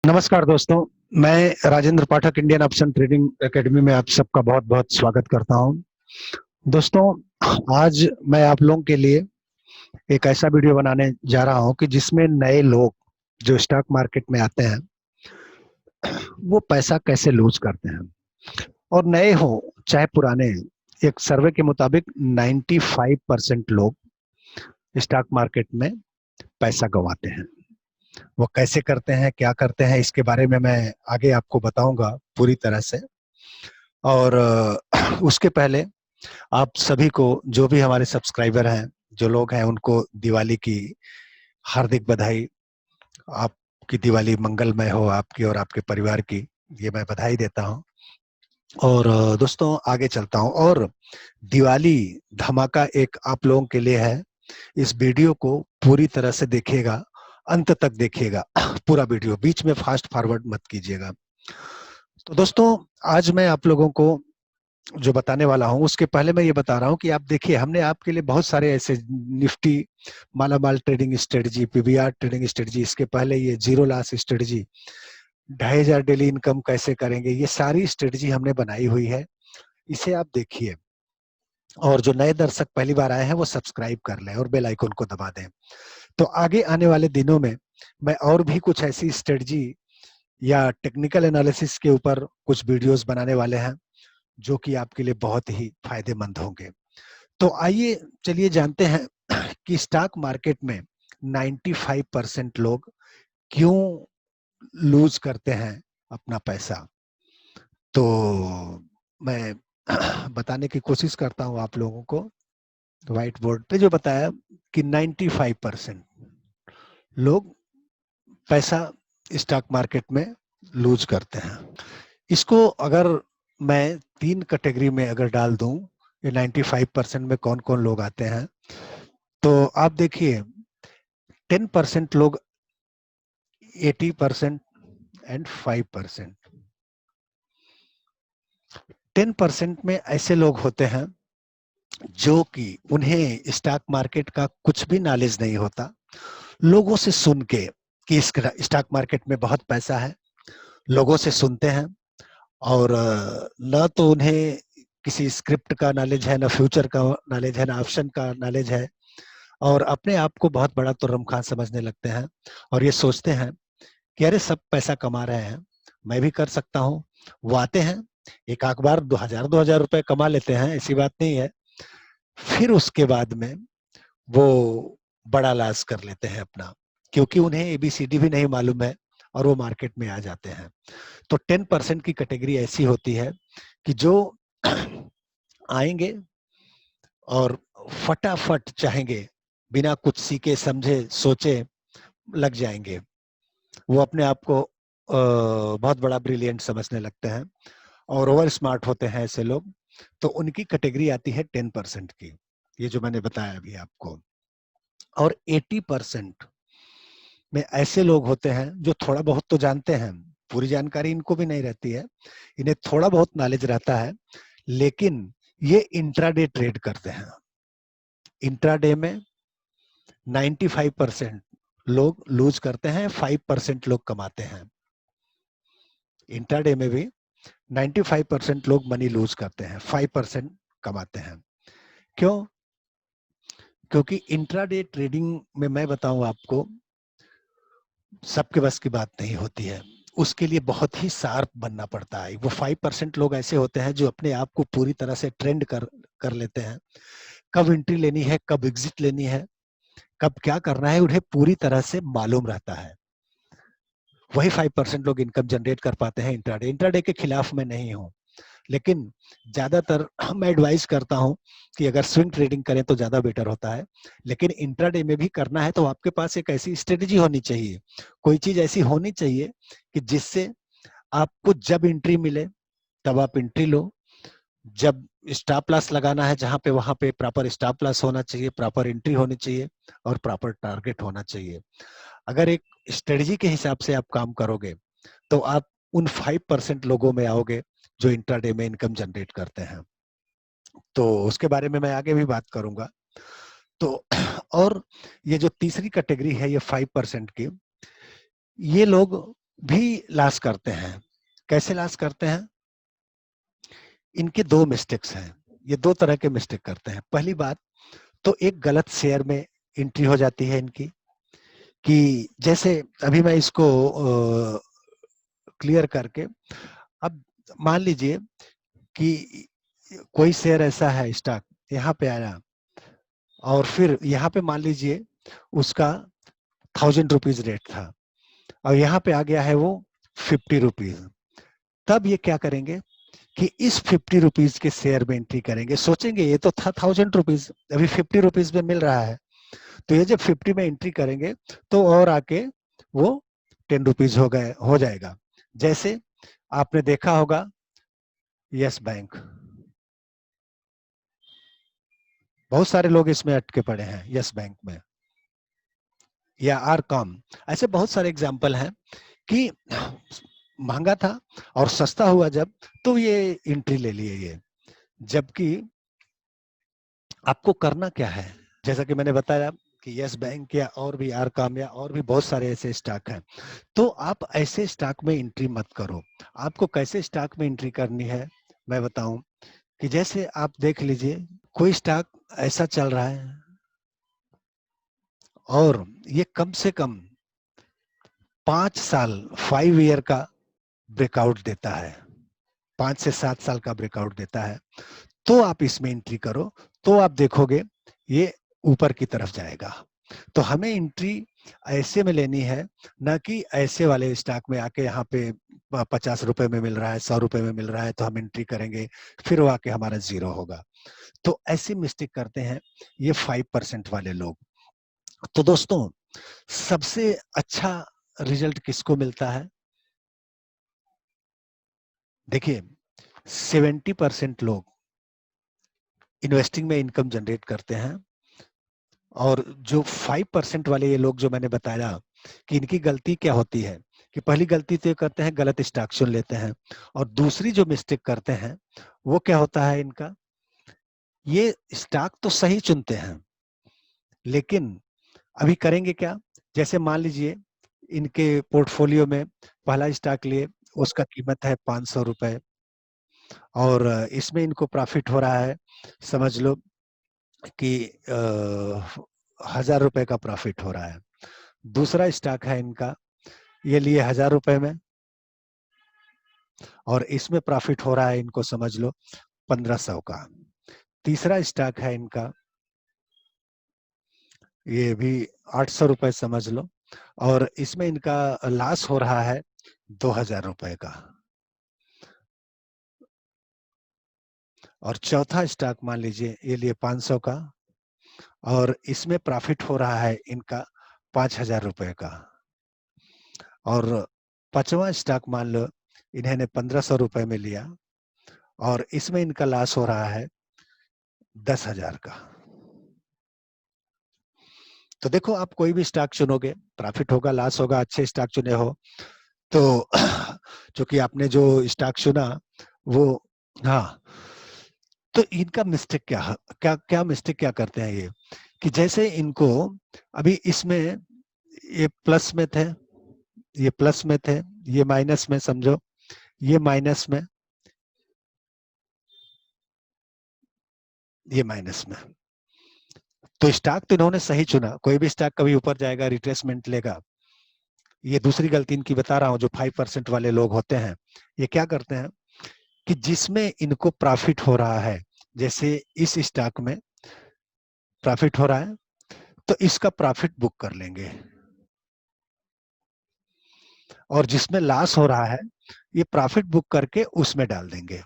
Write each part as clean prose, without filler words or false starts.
नमस्कार दोस्तों। मैं राजेंद्र पाठक इंडियन ऑप्शन ट्रेडिंग एकेडमी में आप सबका बहुत बहुत स्वागत करता हूं। दोस्तों, आज मैं आप लोगों के लिए एक ऐसा वीडियो बनाने जा रहा हूं कि जिसमें नए लोग जो स्टॉक मार्केट में आते हैं वो पैसा कैसे लूज करते हैं, और नए हो चाहे पुराने। एक सर्वे के मुताबिक 95% लोग स्टॉक मार्केट में पैसा गंवाते हैं। वो कैसे करते हैं, क्या करते हैं, इसके बारे में मैं आगे आपको बताऊंगा पूरी तरह से। और उसके पहले आप सभी को, जो भी हमारे सब्सक्राइबर हैं, जो लोग हैं, उनको दिवाली की हार्दिक बधाई। आपकी दिवाली मंगलमय हो, आपकी और आपके परिवार की, ये मैं बधाई देता हूं। और दोस्तों, आगे चलता हूं। और दिवाली धमाका एक आप लोगों के लिए है। इस वीडियो को पूरी तरह से देखिएगा, अंत तक देखिएगा पूरा वीडियो, बीच में फास्ट फॉरवर्ड मत कीजिएगा। तो दोस्तों, आज मैं आप लोगों को जो बताने वाला हूं, उसके पहले मैं ये बता रहा हूं कि आप देखिए, हमने आपके लिए बहुत सारे ऐसे निफ्टी मालामाल trading strategy, PVR trading strategy, इसके पहले ये zero loss strategy, 2500 daily income कैसे करेंगे, ये सारी स्ट्रेटजी हमने बनाई हुई है। इसे आप देखिए, और जो नए दर्शक पहली बार आए हैं वो सब्सक्राइब कर लें और बेल आइकन को दबा दें। तो आगे आने वाले दिनों में मैं और भी कुछ ऐसी स्ट्रेटजी या टेक्निकल एनालिसिस के ऊपर कुछ वीडियोस बनाने वाले हैं जो कि आपके लिए बहुत ही फायदेमंद होंगे। तो आइए चलिए जानते हैं कि स्टॉक मार्केट में 95% लोग क्यों लूज करते हैं अपना पैसा। तो मैं बताने की कोशिश करता हूं आप लोगों को। व्हाइट बोर्ड पे जो बताया कि 95% लोग पैसा स्टॉक मार्केट में लूज करते हैं। इसको अगर मैं 3 कैटेगरी में अगर डाल दूं, ये 95% में कौन कौन लोग आते हैं, तो आप देखिए, 10% लोग, 80% एंड 5%। 10% में ऐसे लोग होते हैं जो कि उन्हें स्टॉक मार्केट का कुछ भी नॉलेज नहीं होता। लोगों से सुन के कि इस स्टॉक मार्केट में बहुत पैसा है, लोगों से सुनते हैं, और न तो उन्हें किसी स्क्रिप्ट का नॉलेज है, ना फ्यूचर का नॉलेज है, ना ऑप्शन का नॉलेज है, और अपने आप को बहुत बड़ा तुर्रम खां समझने लगते हैं और ये सोचते हैं कि अरे सब पैसा कमा रहे हैं, मैं भी कर सकता हूँ। वो आते हैं, एक आख बार 2000 रुपए कमा लेते हैं, ऐसी बात नहीं है। फिर उसके बाद में वो बड़ा लॉस कर लेते हैं अपना, क्योंकि उन्हें एबीसीडी भी नहीं मालूम है और वो मार्केट में आ जाते हैं। तो 10% की कैटेगरी ऐसी होती है कि जो आएंगे और फटाफट चाहेंगे, बिना कुछ सीखे समझे सोचे लग जाएंगे। वो अपने आप को बहुत बड़ा ब्रिलियंट समझने लगते हैं और ओवर स्मार्ट होते हैं ऐसे लोग। तो उनकी कैटेगरी आती है 10% की, ये जो मैंने बताया अभी आपको। और 80% में ऐसे लोग होते हैं जो थोड़ा बहुत तो जानते हैं, पूरी जानकारी इनको भी नहीं रहती है, इन्हें थोड़ा बहुत नॉलेज रहता है, लेकिन ये इंट्राडे ट्रेड करते हैं। इंट्राडे में 95% लोग लूज करते हैं, 5% लोग कमाते हैं। इंट्राडे में भी 95% लोग मनी लूज करते हैं, 5% कमाते हैं। क्यों? क्योंकि इंट्राडे ट्रेडिंग में मैं बताऊं आपको, सबके बस की बात नहीं होती है, उसके लिए बहुत ही शार्प बनना पड़ता है। वो 5% लोग ऐसे होते हैं जो अपने आप को पूरी तरह से ट्रेंड कर लेते हैं। कब एंट्री लेनी है, कब एग्जिट लेनी है, कब क्या करना है, उन्हें पूरी तरह से मालूम रहता है। वही 5% लोग इनकम जनरेट कर पाते हैं इंट्राडे। इंट्राडे के खिलाफ मैं नहीं हूं, लेकिन ज्यादातर मैं एडवाइस करता हूं कि अगर स्विंग ट्रेडिंग करें तो ज्यादा बेटर होता है। लेकिन इंट्राडे में भी करना है तो आपके पास एक ऐसी स्ट्रेटेजी होनी चाहिए, कोई चीज ऐसी होनी चाहिए कि जिससे आपको जब एंट्री मिले तब आप एंट्री लो, जब स्टॉप लॉस लगाना है जहां पे, वहां पे प्रॉपर स्टॉप लॉस होना चाहिए, प्रॉपर एंट्री होनी चाहिए और प्रॉपर टारगेट होना चाहिए। अगर एक स्ट्रेटजी के हिसाब से आप काम करोगे तो आप उन 5% लोगों में आओगे जो इंट्राडे में इनकम जनरेट करते हैं। तो उसके बारे में मैं आगे भी बात करूंगा। तो और ये जो तीसरी कैटेगरी है, ये 5% की, ये लोग भी लॉस करते हैं। कैसे लॉस करते हैं? इनके दो मिस्टेक्स हैं। ये दो तरह के मिस्टेक करते हैं। पहली बात तो एक गलत शेयर में एंट्री हो जाती है इनकी, कि जैसे अभी मैं इसको क्लियर करके, अब मान लीजिए कि कोई शेयर ऐसा है, स्टॉक यहाँ पे आया और फिर यहाँ पे मान लीजिए उसका 1000 रुपीज रेट था और यहाँ पे आ गया है वो 50 रुपीज। तब ये क्या करेंगे कि इस 50 रुपीज के शेयर में एंट्री करेंगे। सोचेंगे ये तो था 1000 रुपीज, अभी 50 रुपीज में मिल रहा है, तो ये जब 50 में एंट्री करेंगे तो और आके वो 10 रुपीज हो जाएगा। जैसे आपने देखा होगा यस बैंक, बहुत सारे लोग इसमें अटके पड़े हैं यस बैंक में, या आर कॉम। ऐसे बहुत सारे एग्जाम्पल हैं कि महंगा था और सस्ता हुआ जब, तो ये एंट्री ले लिए ये। जबकि आपको करना क्या है, जैसा कि मैंने बताया कि यस बैंक या और भी आर कॉम या और भी बहुत सारे ऐसे स्टॉक हैं, तो आप ऐसे स्टॉक में एंट्री मत करो। आपको कैसे स्टॉक में एंट्री करनी है मैं बताऊं, कि जैसे आप देख लीजिए कोई स्टॉक ऐसा चल रहा है और ये कम से कम 5 साल 5 ईयर का ब्रेकआउट देता है, 5 से 7 साल का ब्रेकआउट देता है, तो आप इसमें एंट्री करो, तो आप देखोगे ये ऊपर की तरफ जाएगा। तो हमें एंट्री ऐसे में लेनी है, ना कि ऐसे वाले स्टॉक में आके यहाँ पे 50 रुपए में मिल रहा है, 100 रुपए में मिल रहा है तो हम एंट्री करेंगे, फिर वो आके हमारा जीरो होगा। तो ऐसी मिस्टेक करते हैं ये 5% वाले लोग। तो दोस्तों, सबसे अच्छा रिजल्ट किसको मिलता है? देखिए, 70% लोग इन्वेस्टिंग में इनकम जनरेट करते हैं, और जो 5% वाले ये लोग जो मैंने बताया कि इनकी गलती क्या होती है, कि पहली गलती तो ये करते हैं गलत स्टॉक चुन लेते हैं, और दूसरी जो मिस्टेक करते हैं वो क्या होता है इनका, ये स्टॉक तो सही चुनते हैं लेकिन अभी करेंगे क्या, जैसे मान लीजिए इनके पोर्टफोलियो में पहला स्टॉक लिए, उसका कीमत है 500 रुपए और इसमें इनको प्रॉफिट हो रहा है, समझ लो कि 1000 रुपए का प्रॉफिट हो रहा है। दूसरा स्टॉक है इनका, ये लिए 1000 रुपए में और इसमें प्रॉफिट हो रहा है इनको समझ लो 1500 का। तीसरा स्टॉक है इनका, ये भी 800 रुपए समझ लो, और इसमें इनका लॉस हो रहा है 2000 रुपए का। और चौथा स्टॉक मान लीजिए ये लिए 500 का और इसमें प्रॉफिट हो रहा है इनका 5000 रुपए का। और पांचवा स्टॉक मान लो इन्होंने 1500 रुपए में लिया और इसमें इनका लॉस हो रहा है 10,000 का। तो देखो, आप कोई भी स्टॉक चुनोगे, प्रॉफिट होगा लॉस होगा, अच्छे स्टॉक चुने हो तो क्योंकि आपने जो स्टॉक चुना वो, हाँ, तो इनका मिस्टेक क्या है, क्या क्या मिस्टेक क्या करते हैं ये, कि जैसे इनको अभी इसमें ये प्लस में थे, ये प्लस में थे, ये माइनस में समझो, ये माइनस में, ये माइनस में। तो स्टॉक तो इन्होंने सही चुना, कोई भी स्टॉक कभी ऊपर जाएगा रिट्रेसमेंट लेगा। ये दूसरी गलती इनकी बता रहा हूं, जो 5% वाले लोग होते हैं, ये क्या करते हैं कि जिसमें इनको प्रॉफिट हो रहा है, जैसे इस स्टॉक में प्रॉफिट हो रहा है तो इसका प्रॉफिट बुक कर लेंगे, और जिसमें लॉस हो रहा है ये प्रॉफिट बुक करके उसमें डाल देंगे।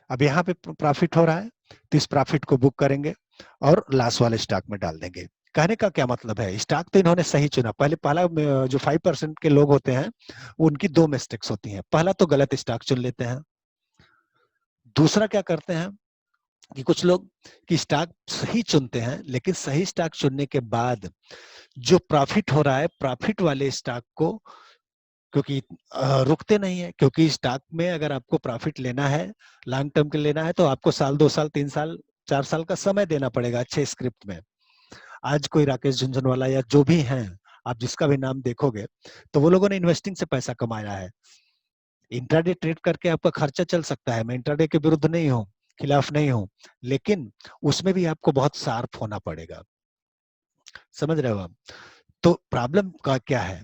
अब यहाँ पे प्रॉफिट हो रहा है तो इस प्रॉफिट को बुक करेंगे और लॉस वाले स्टॉक में डाल देंगे। कहने का क्या मतलब है, स्टॉक तो इन्होंने सही चुना। पहला जो 5% के लोग होते हैं उनकी दो मिस्टेक्स होती हैं। पहला तो गलत स्टॉक चुन लेते हैं, दूसरा क्या करते हैं कि कुछ लोग कि स्टॉक सही चुनते हैं लेकिन सही स्टॉक चुनने के बाद जो प्रॉफिट हो रहा है प्रॉफिट वाले स्टॉक को, क्योंकि रुकते नहीं है, क्योंकि स्टॉक में अगर आपको प्रॉफिट लेना है, लॉन्ग टर्म के लेना है, तो आपको साल 2 साल 3 साल 4 साल का समय देना पड़ेगा अच्छे स्क्रिप्ट में। आज कोई राकेश झुनझुनवाला या जो भी हैं, आप जिसका भी नाम देखोगे तो वो लोगों ने इन्वेस्टिंग से पैसा कमाया है। इंट्राडे ट्रेड करके आपका खर्चा चल सकता है, मैं इंट्राडे के विरुद्ध नहीं हूँ, खिलाफ नहीं हूँ, लेकिन उसमें भी आपको बहुत शार्प होना पड़ेगा। समझ रहे हो आप? तो प्रॉब्लम का क्या है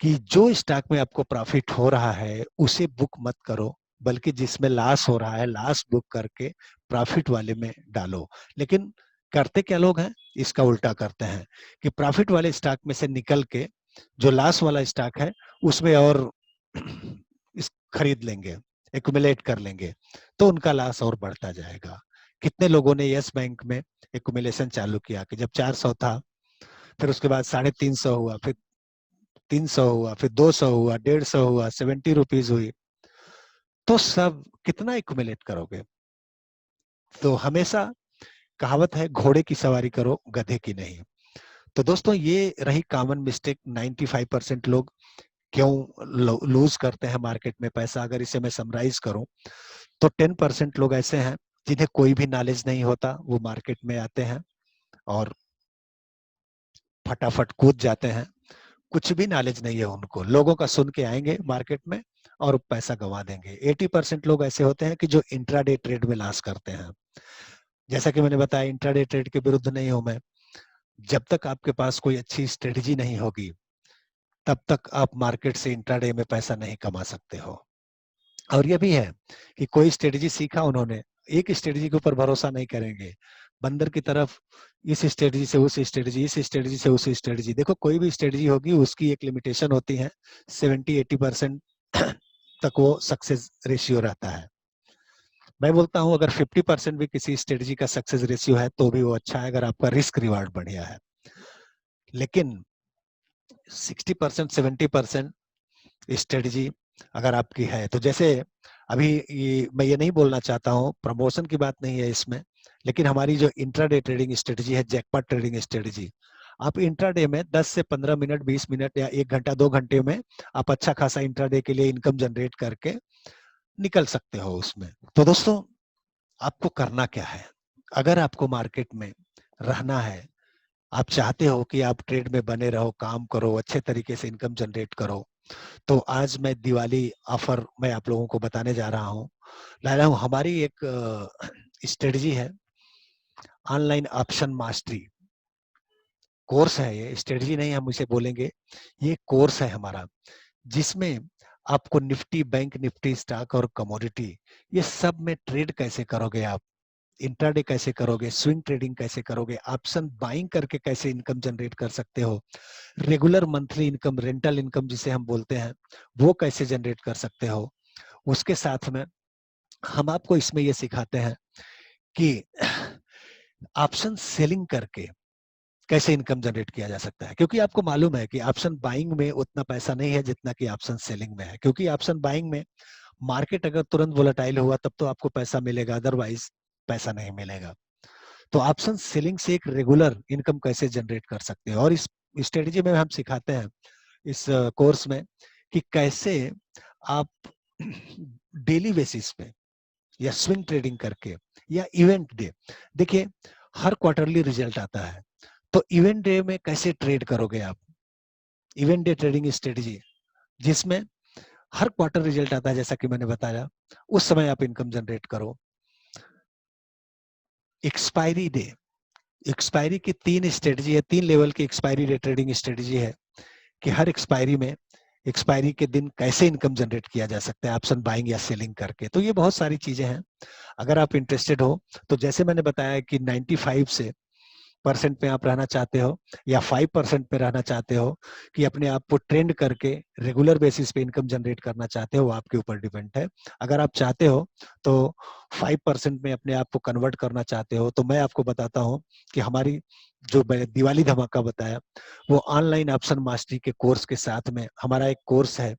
कि जो स्टॉक में आपको प्रॉफिट हो रहा है उसे बुक मत करो, बल्कि जिसमें लॉस हो रहा है लॉस बुक करके प्रॉफिट वाले में डालो। लेकिन करते क्या लोग हैं, इसका उल्टा करते हैं कि प्रॉफिट वाले स्टॉक में से निकल के जो लॉस वाला स्टॉक है उसमें और इस खरीद लेंगे, एक्यूमुलेट कर लेंगे, तो उनका लॉस और बढ़ता जाएगा। कितने लोगों ने यस बैंक में एक्यूमुलेशन चालू किया कि जब 400 था, फिर उसके बाद 350 हुआ, फिर 300 हुआ, फिर 200 हुआ, 150 हुआ, 70 रुपीज हुई, तो सब कितना एक्यूमुलेट करोगे? तो हमेशा कहावत है, घोड़े की सवारी करो गधे की नहीं। तो दोस्तों ये रही कॉमन मिस्टेक, 95% लोग क्यों लूज करते हैं मार्केट में पैसा। अगर इसे मैं समराइज करूं तो 10% लोग ऐसे हैं जिन्हें कोई भी नॉलेज नहीं होता, वो मार्केट में आते हैं और फटाफट कूद जाते हैं, कुछ भी नॉलेज नहीं है उनको, लोगों का सुन के आएंगे मार्केट में और पैसा गंवा देंगे। 80% लोग ऐसे होते हैं कि जो इंट्राडे ट्रेड में लॉस करते हैं। जैसा कि मैंने बताया, इंट्राडे ट्रेड के विरुद्ध नहीं हूं मैं। जब तक आपके पास कोई अच्छी स्ट्रेटजी नहीं होगी तब तक आप मार्केट से इंट्राडे में पैसा नहीं कमा सकते हो। और ये भी है कि कोई स्ट्रेटजी सीखा उन्होंने, एक स्ट्रेटजी के ऊपर भरोसा नहीं करेंगे, बंदर की तरफ इस स्ट्रेटजी से उस स्ट्रेटजी, इस स्ट्रेटजी से उस स्ट्रेटजी। देखो कोई भी स्ट्रेटजी होगी उसकी एक लिमिटेशन होती है, 70-80% तक वो सक्सेस रेशियो रहता है। मैं बोलता हूं अगर 50% भी किसी स्ट्रेटजी का सक्सेस रेशियो है तो भी वो अच्छा है, अगर आपका रिस्क रिवार्ड बढ़िया है। लेकिन 60%, 70% स्ट्रेटजी अगर आपकी है तो, जैसे अभी मैं ये नहीं बोलना चाहता हूँ, प्रमोशन की बात नहीं है इसमें, लेकिन हमारी जो इंट्राडे ट्रेडिंग स्ट्रेटजी है, जैकपॉट ट्रेडिंग स्ट्रेटजी, आप इंट्राडे में 10 से 15 मिनट, 20 मिनट या 1 घंटा 2 घंटे में आप अच्छा खासा इंट्राडे के लिए इनकम जनरेट करके निकल सकते हो उसमें। तो दोस्तों आपको करना क्या है, अगर आपको मार्केट में रहना है, आप चाहते हो कि आप ट्रेड में बने रहो, काम करो, अच्छे तरीके से इनकम जनरेट करो, तो आज मैं दिवाली ऑफर मैं आप लोगों को बताने जा रहा हूँ, ला रहा हूँ। हमारी एक स्ट्रेटजी है, ऑनलाइन ऑप्शन मास्टरी कोर्स है। ये स्ट्रेटजी नहीं हम इसे बोलेंगे, ये कोर्स है हमारा, जिसमें आपको निफ्टी, बैंक निफ्टी, स्टॉक और कमोडिटी, ये सब में ट्रेड कैसे करोगे आप, इंट्राडे कैसे करोगे, स्विंग ट्रेडिंग कैसे करोगे, ऑप्शन बाइंग करके कैसे इनकम जनरेट कर सकते हो, regular monthly income, rental income जिसे हम बोलते हैं, वो कैसे जनरेट कर सकते हो। उसके साथ में हम आपको इसमें ये सिखाते हैं कि ऑप्शन सेलिंग करके कैसे इनकम जनरेट किया जा सकता है, क्योंकि आपको मालूम है कि ऑप्शन बाइंग में उतना पैसा नहीं है जितना कि ऑप्शन सेलिंग में है। क्योंकि ऑप्शन बाइंग में मार्केट अगर तुरंत वोलेटाइल हुआ तब तो आपको पैसा मिलेगा, अदरवाइज पैसा नहीं मिलेगा। तो ऑप्शन सेलिंग से एक रेगुलर इनकम कैसे जनरेट कर सकते हैं, और इस स्ट्रेटजी में हम सिखाते हैं इस कोर्स में कि कैसे आप डेली बेसिस पे या स्विंग ट्रेडिंग करके या इवेंट डे, देखिए हर क्वार्टरली रिजल्ट आता है, तो इवेंट डे में कैसे ट्रेड करोगे आप, इवेंट डे ट्रेडिंग स्ट्रेटजी, जिसमें हर क्वार्टर रिजल्ट आता है जैसा कि मैंने बताया, उस समय आप इनकम जनरेट करो। एक्सपायरी डे, एक्सपायरी की 3 स्ट्रेटजी है, 3 लेवल की एक्सपायरी डे ट्रेडिंग स्ट्रेटजी है कि हर एक्सपायरी में, एक्सपायरी के दिन कैसे इनकम जनरेट किया जा सकता है ऑप्शन बाइंग या सेलिंग करके। तो ये बहुत सारी चीजें हैं, अगर आप इंटरेस्टेड हो तो जैसे मैंने बताया कि 95 से परसेंट पे आप रहना चाहते हो या 5% पे रहना चाहते हो, कि अपने आप को ट्रेंड करके रेगुलर बेसिस पे इनकम जनरेट करना चाहते हो, वो आपके ऊपर डिपेंड है। अगर आप चाहते हो तो 5% में अपने आप को कन्वर्ट करना चाहते हो, तो मैं आपको बताता हूँ कि हमारी जो दिवाली धमाका बताया, वो ऑनलाइन ऑप्शन मास्टरी के कोर्स के साथ में हमारा एक कोर्स है,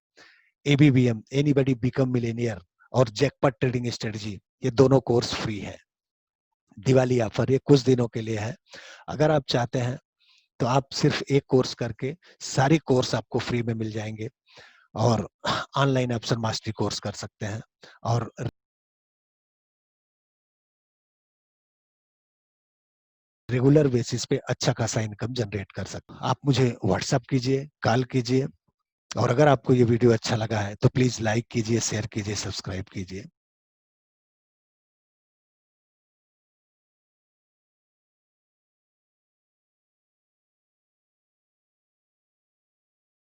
एबीबीएम, एनीबॉडी बिकम मिलेनियर, और जैकपॉट ट्रेडिंग स्ट्रेटजी, ये दोनों कोर्स फ्री है। दिवाली ऑफर ये कुछ दिनों के लिए है। अगर आप चाहते हैं तो आप सिर्फ एक कोर्स करके सारे कोर्स आपको फ्री में मिल जाएंगे, और ऑनलाइन ऑप्शन मास्टरी कोर्स कर सकते हैं, और रेगुलर बेसिस पे अच्छा खासा इनकम जनरेट कर सकते हैं। आप मुझे व्हाट्सएप कीजिए, कॉल कीजिए, और अगर आपको ये वीडियो अच्छा लगा है तो प्लीज लाइक कीजिए, शेयर कीजिए, सब्सक्राइब कीजिए।